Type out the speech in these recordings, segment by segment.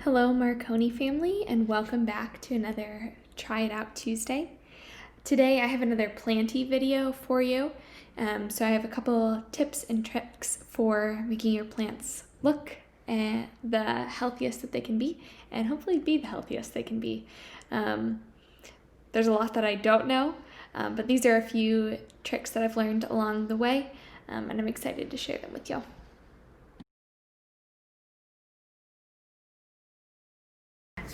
Hello Marconi family, and welcome back to another Try It Out Tuesday. Today I have another planty video for you. So I have a couple tips and tricks for making your plants look the healthiest that they can be, and hopefully be the healthiest they can be. There's a lot that I don't know, but these are a few tricks that I've learned along the way, and I'm excited to share them with you.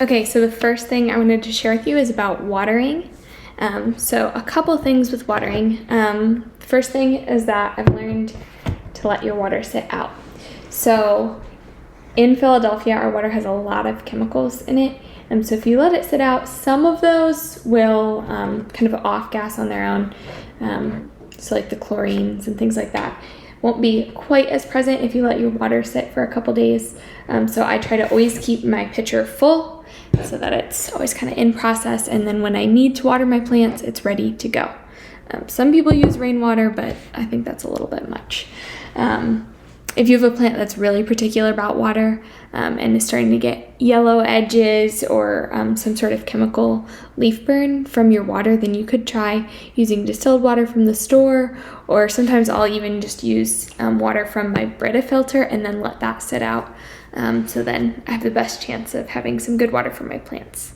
Okay, so the first thing I wanted to share with you is about watering. So a couple things with watering. The first thing is that I've learned to let your water sit out. So in Philadelphia, our water has a lot of chemicals in it. So if you let it sit out, some of those will kind of off gas on their own. So like the chlorines and things like that won't be quite as present if you let your water sit for a couple days. So I try to always keep my pitcher full so that it's always kind of in process, and then when I need to water my plants, it's ready to go. Some people use rainwater, but I think that's a little bit much. If you have a plant that's really particular about water and is starting to get yellow edges or some sort of chemical leaf burn from your water, then you could try using distilled water from the store, or sometimes I'll even just use water from my Brita filter and then let that sit out. So then I have the best chance of having some good water for my plants.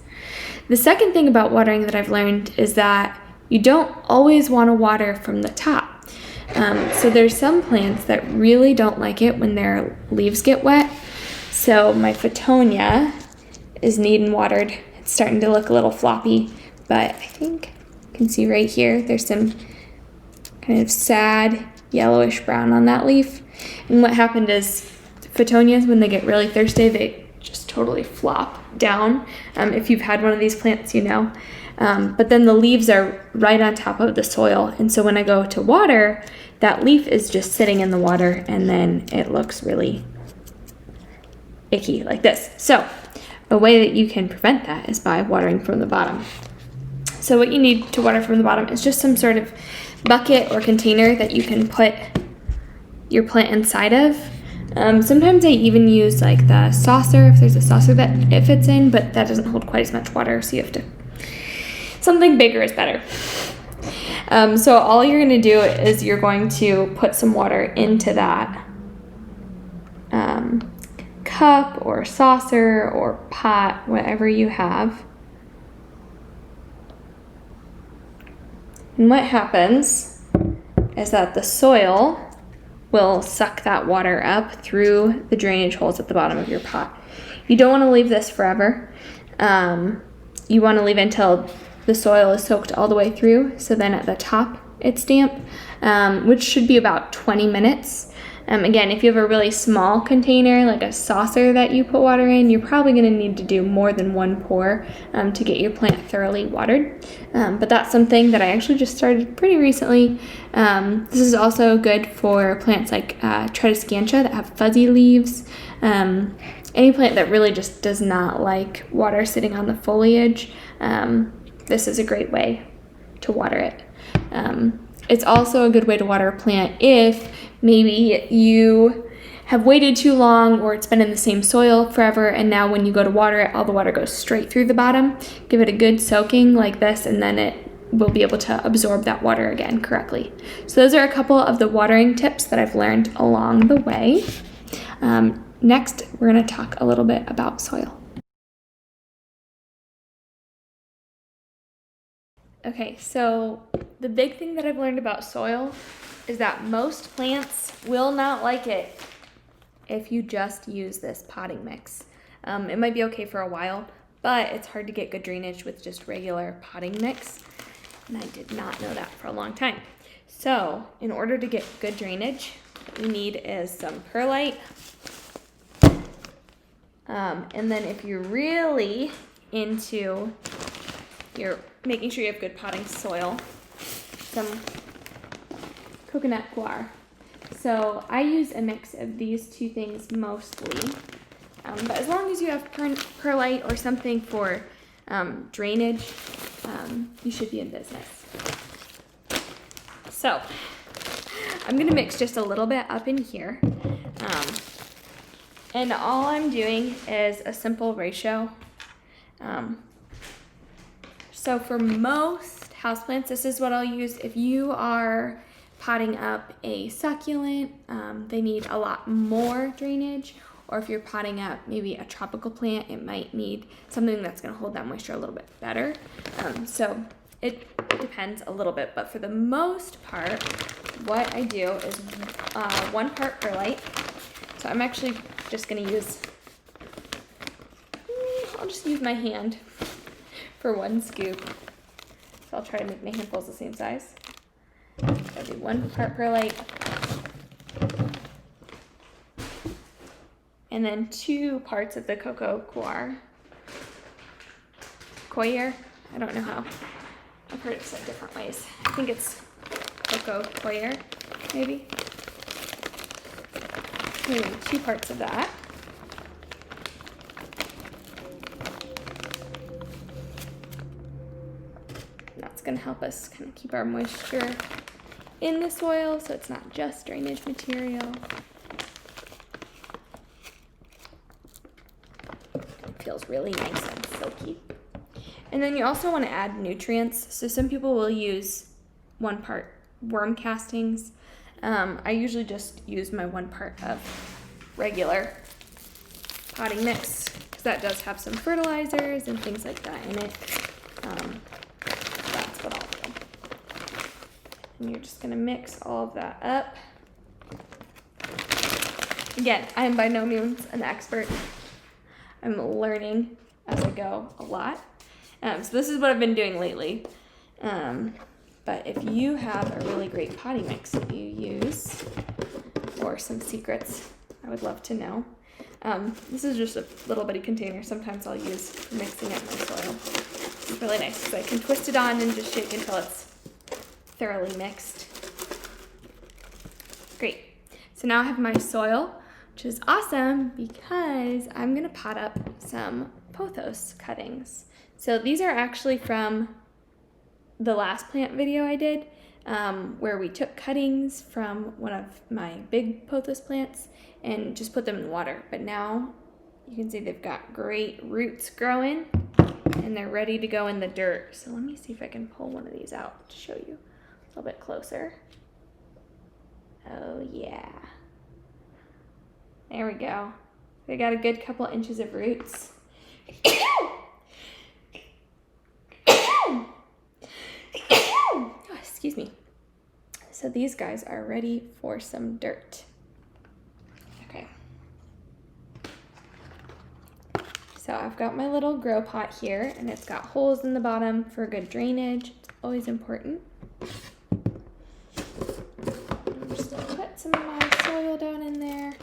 The second thing about watering that I've learned is that you don't always want to water from the top. So there's some plants that really don't like it when their leaves get wet. So my Photonia is needing watered. It's starting to look a little floppy, but I think you can see right here, there's some kind of sad yellowish brown on that leaf. And what happened is Photonias, when they get really thirsty, they just totally flop down. If you've had one of these plants, you know. But then the leaves are right on top of the soil. And so when I go to water, that leaf is just sitting in the water, and then it looks really icky like this. So a way that you can prevent that is by watering from the bottom. So what you need to water from the bottom is just some sort of bucket or container that you can put your plant inside of. Sometimes I even use like the saucer, if there's a saucer that it fits in, but that doesn't hold quite as much water, so you have to, something bigger is better. So all you're going to do is you're going to put some water into that cup or saucer or pot, whatever you have. And what happens is that the soil will suck that water up through the drainage holes at the bottom of your pot. You don't want to leave this forever. You want to leave until the soil is soaked all the way through, so then at the top it's damp, which should be about 20 minutes. Again, if you have a really small container, like a saucer that you put water in, you're probably going to need to do more than one pour to get your plant thoroughly watered. But that's something that I actually just started pretty recently. This is also good for plants like Tradescantia that have fuzzy leaves. Any plant that really just does not like water sitting on the foliage, this is a great way to water it. It's also a good way to water a plant if maybe you have waited too long or it's been in the same soil forever, and now when you go to water it, all the water goes straight through the bottom. Give it a good soaking like this, and then it will be able to absorb that water again correctly. So those are a couple of the watering tips that I've learned along the way. Next, we're going to talk a little bit about soil. Okay, so the big thing that I've learned about soil is that most plants will not like it if you just use this potting mix. It might be okay for a while, but it's hard to get good drainage with just regular potting mix, and I did not know that for a long time. So in order to get good drainage, what you need is some perlite, and then if you're really into your making sure you have good potting soil, some coconut coir. So I use a mix of these two things mostly, but as long as you have perlite or something for drainage, you should be in business. So I'm gonna mix just a little bit up in here. And all I'm doing is a simple ratio. So for most houseplants, this is what I'll use. If you are potting up a succulent, they need a lot more drainage. Or if you're potting up maybe a tropical plant, it might need something that's going to hold that moisture a little bit better. So it depends a little bit, but for the most part, what I do is 1 part perlite. So I'm actually just going to use, I'll just use my hand for 1 scoop. So I'll try to make my handfuls the same size. So I'll do 1 part perlite. And then 2 parts of the cocoa coir. I don't know how. I've heard it said different ways. I think it's cocoa coir, maybe. Anyway, 2 parts of that. That's going to help us kind of keep our moisture in the soil so it's not just drainage material. It feels really nice and silky. And then you also want to add nutrients. So some people will use 1 part worm castings. I usually just use my 1 part of regular potting mix because that does have some fertilizers and things like that in it. That's what I'll do. And you're just going to mix all of that up. Again, I am by no means an expert. I'm learning as I go a lot. So this is what I've been doing lately. But if you have a really great potting mix that you use, or some secrets, I would love to know. This is just a little bitty container. Sometimes I'll use for mixing up my soil. It's really nice because I can twist it on and just shake until it's thoroughly mixed. Great. So now I have my soil, which is awesome because I'm gonna pot up some pothos cuttings. So these are actually from the last plant video I did, where we took cuttings from one of my big pothos plants and just put them in water. But now you can see they've got great roots growing and they're ready to go in the dirt. So let me see if I can pull one of these out to show you a little bit closer. Oh yeah. There we go. They got a good couple inches of roots. Oh, excuse me. So these guys are ready for some dirt. Okay. So I've got my little grow pot here and it's got holes in the bottom for good drainage. It's always important. I'm just gonna put some of my soil down in there.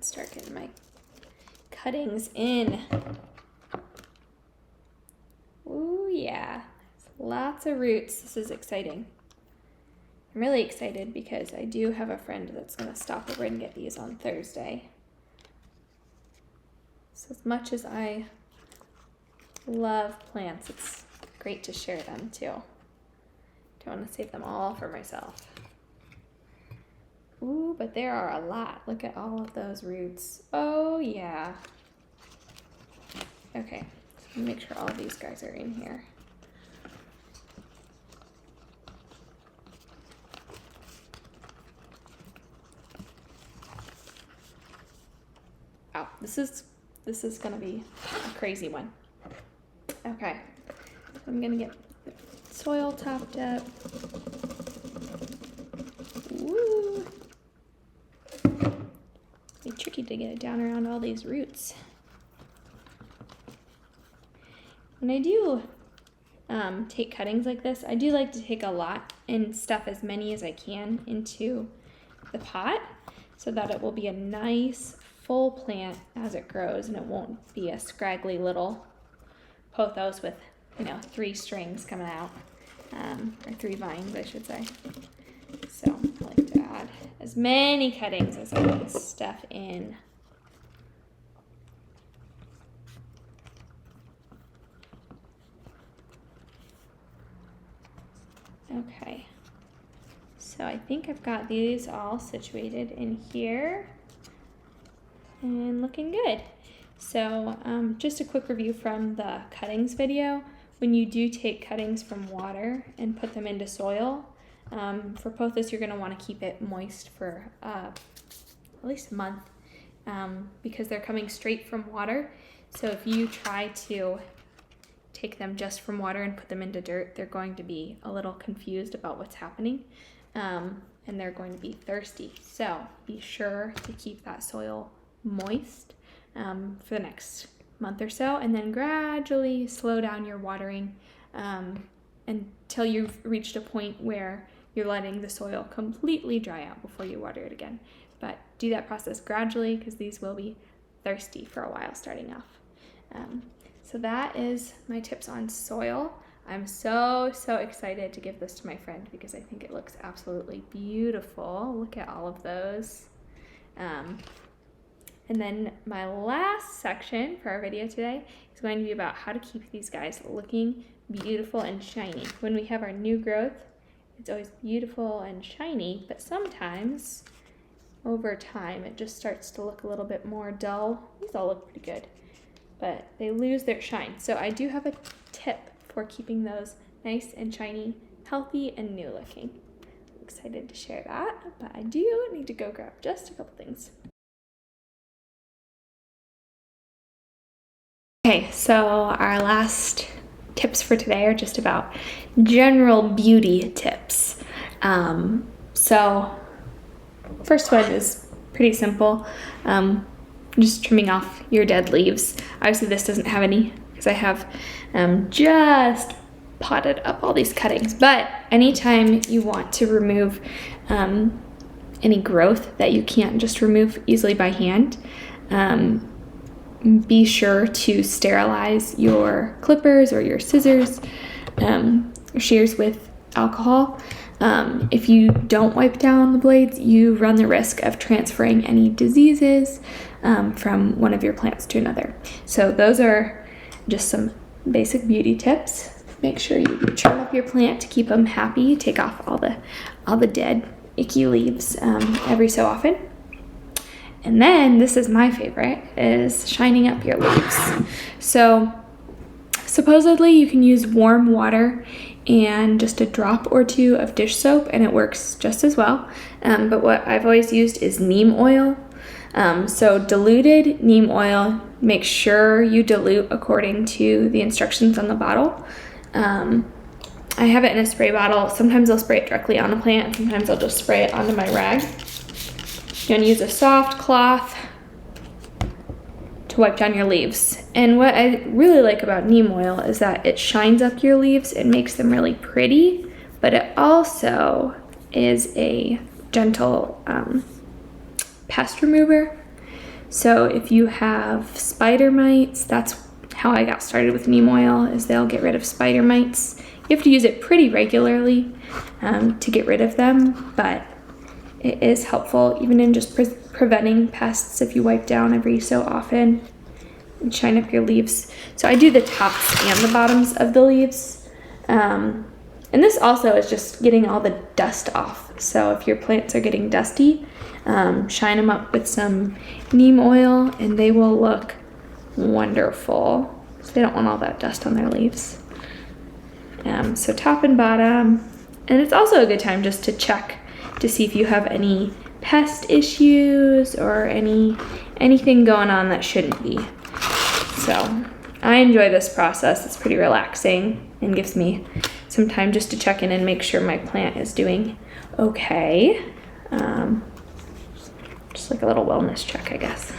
Start getting my cuttings in. Ooh, yeah. Lots of roots. This is exciting. I'm really excited because I do have a friend that's going to stop over and get these on Thursday. So as much as I love plants, it's great to share them too. Don't want to save them all for myself. Ooh, but there are a lot. Look at all of those roots. Oh, yeah. Okay, so make sure all of these guys are in here. Oh, this is gonna be a crazy one. Okay, so I'm gonna get the soil topped up. Woo! It's tricky to get it down around all these roots. When I do take cuttings like this, I do like to take a lot and stuff as many as I can into the pot so that it will be a nice full plant as it grows and it won't be a scraggly little pothos with, 3 strings coming out, or 3 vines, I should say. So I like to add as many cuttings as I can stuff in. Okay, so I think I've got these all situated in here and looking good. So just a quick review from the cuttings video. When you do take cuttings from water and put them into soil, for pothos you're going to want to keep it moist for at least a month because they're coming straight from water. So if you try to take them just from water and put them into dirt, they're going to be a little confused about what's happening, and they're going to be thirsty. So be sure to keep that soil moist for the next month or so, and then gradually slow down your watering until you've reached a point where you're letting the soil completely dry out before you water it again. But do that process gradually because these will be thirsty for a while starting off. So that is my tips on soil. I'm so excited to give this to my friend because I think it looks absolutely beautiful. Look at all of those. And then my last section for our video today is going to be about how to keep these guys looking beautiful and shiny. When we have our new growth, it's always beautiful and shiny, but sometimes over time it just starts to look a little bit more dull. These all look pretty good, but they lose their shine. So I do have a tip for keeping those nice and shiny, healthy and new looking. I'm excited to share that, but I do need to go grab just a couple things. Okay, so our last tips for today are just about general beauty tips. So first one is pretty simple. Just trimming off your dead leaves. Obviously this doesn't have any because I have just potted up all these cuttings, but anytime you want to remove any growth that you can't just remove easily by hand, be sure to sterilize your clippers or your scissors, or shears with alcohol. If you don't wipe down the blades, you run the risk of transferring any diseases from one of your plants to another. So those are just some basic beauty tips. Make sure you trim up your plant to keep them happy. Take off all the dead, icky leaves every so often. And then, this is my favorite, is shining up your leaves. So supposedly you can use warm water and just a drop or two of dish soap and it works just as well. But what I've always used is neem oil. So diluted neem oil, make sure you dilute according to the instructions on the bottle. I have it in a spray bottle. Sometimes I'll spray it directly on the plant, sometimes I'll just spray it onto my rag. You're going to use a soft cloth to wipe down your leaves. And what I really like about neem oil is that it shines up your leaves, it makes them really pretty, but it also is a gentle pest remover. So if you have spider mites, that's how I got started with neem oil, is they'll get rid of spider mites. You have to use it pretty regularly to get rid of them, but it is helpful even in just preventing pests if you wipe down every so often and shine up your leaves. So I do the tops and the bottoms of the leaves. And this also is just getting all the dust off. So if your plants are getting dusty, shine them up with some neem oil and they will look wonderful. So they don't want all that dust on their leaves. So top and bottom. And it's also a good time just to check to see if you have any pest issues or anything going on that shouldn't be. So I enjoy this process. It's pretty relaxing and gives me some time just to check in and make sure my plant is doing okay. Just like a little wellness check, I guess.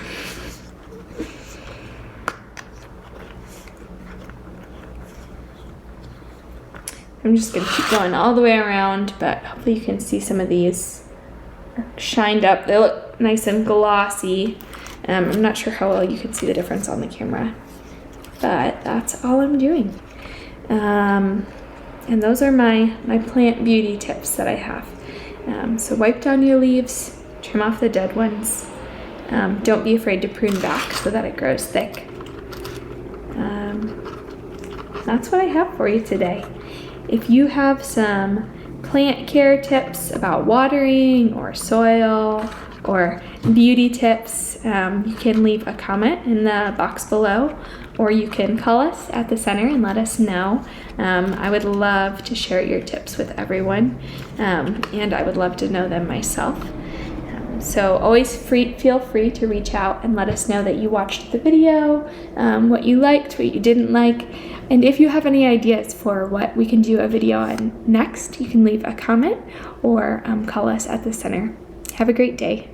I'm just gonna keep going all the way around, but hopefully you can see some of these shined up. They look nice and glossy. I'm not sure how well you can see the difference on the camera, but that's all I'm doing. And those are my plant beauty tips that I have. So wipe down your leaves, trim off the dead ones. Don't be afraid to prune back so that it grows thick. That's what I have for you today. if you have some plant care tips about watering or soil or beauty tips, you can leave a comment in the box below, or you can call us at the center and let us know. I would love to share your tips with everyone, and I would love to know them myself. So always feel free to reach out and let us know that you watched the video, what you liked, what you didn't like, and if you have any ideas for what we can do a video on next, you can leave a comment or call us at the center. Have a great day.